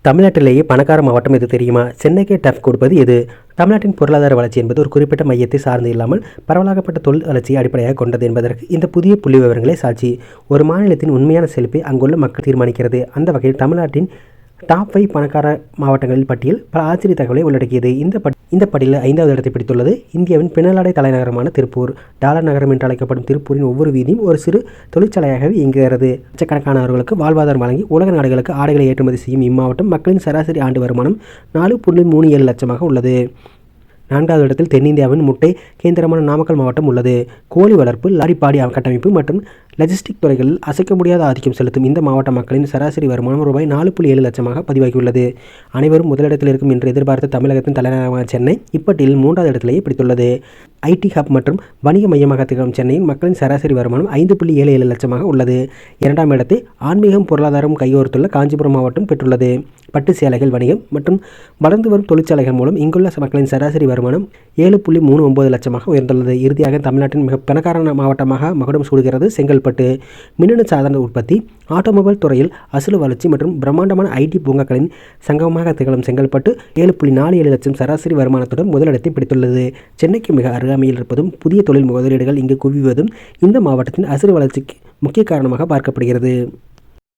தமிழ்நாட்டிலேயே பணக்கார மாவட்டம் எது தெரியுமா? சென்னைக்கே டஃப் கொடுப்பது எது? தமிழ்நாட்டின் பொருளாதார வளர்ச்சி என்பது ஒரு குறிப்பிட்ட மையத்தை சார்ந்து இல்லாமல் பரவலாகப்பட்ட தொழில் வளர்ச்சியை அடிப்படையாக கொண்டது என்பதற்கு இந்த புதிய புள்ளி விவரங்களே சாட்சி. ஒரு மாநிலத்தின் உண்மையான செழிப்பை அங்குள்ள மக்கள் தீர்மானிக்கிறது. அந்த வகையில் தமிழ்நாட்டின் டாப் 5 பணக்கார மாவட்டங்களில் பட்டியல் பல ஆச்சரிய தகவலை உள்ளடக்கியது. இந்த பட்டியலில் 5வது இடத்தை பிடித்துள்ளது இந்தியாவின் பின்னலாடை தலைநகரமான திருப்பூர். டாலர் நகரம் என்று அழைக்கப்படும் திருப்பூரின் ஒவ்வொரு வீதியும் ஒரு சிறு தொழிற்சாலையாகவே இயங்குகிறது. லட்சக்கணக்கானவர்களுக்கு வாழ்வாதாரம் வழங்கி உலக நாடுகளுக்கு ஆடைகளை ஏற்றுமதி செய்யும் இம்மாவட்டம் மக்களின் சராசரி ஆண்டு வருமானம் 4.37 லட்சமாக உள்ளது. 4வது இடத்தில் தென்னிந்தியாவின் முட்டை கேந்திரமான நாமக்கல் மாவட்டம் உள்ளது. கோழி வளர்ப்பு, லாரிப்பாடி கட்டமைப்பு மற்றும் லாஜிஸ்டிக் துறைகளில் அசைக்க முடியாத ஆதிக்கம் செலுத்தும் இந்த மாவட்ட மக்களின் சராசரி வருமானம் ரூபாய் 4.7 லட்சமாக பதிவாகியுள்ளது. அனைவரும் முதலிடத்தில் இருக்கும் என்று எதிர்பார்த்த தமிழகத்தின் தலைநகரமான சென்னை இப்பட்டியலில் 3வது இடத்திலேயே பிடித்துள்ளது. ஐடி ஹப் மற்றும் வணிக மையமாக திகழும் சென்னையின் மக்களின் சராசரி வருமானம் 5.77 லட்சமாக உள்ளது. 2ஆம் இடத்தை ஆன்மீகம் பொருளாதாரம் கைகோர்த்துள்ள காஞ்சிபுரம் மாவட்டம் பெற்றுள்ளது. பட்டு சேலைகள் வணிகம் மற்றும் வளர்ந்து வரும் தொழிற்சாலைகள் மூலம் இங்குள்ள மக்களின் சராசரி வருமானம் 7.39 லட்சமாக உயர்ந்துள்ளது. இறுதியாக தமிழ்நாட்டின் மிக பணக்கார மாவட்டமாக மகுடம் சூடுகிறது செங்கல்பட்டு. மின்னணு சாதன உற்பத்தி, ஆட்டோமொபைல் துறையில் அசுல வளர்ச்சி மற்றும் பிரம்மாண்டமான ஐடி பூங்காக்களின் சங்கமமாக திகழும் செங்கல்பட்டு 7.47 லட்சம் சராசரி வருமானத்துடன் முதலிடத்தை பிடித்துள்ளது. சென்னைக்கு மிக அருகாமையில் இருப்பதும் புதிய தொழில் முதலீடுகள் இங்கு குவிவதும் இந்த மாவட்டத்தின் அசுர வளர்ச்சிக்கு முக்கிய காரணமாக பார்க்கப்படுகிறது.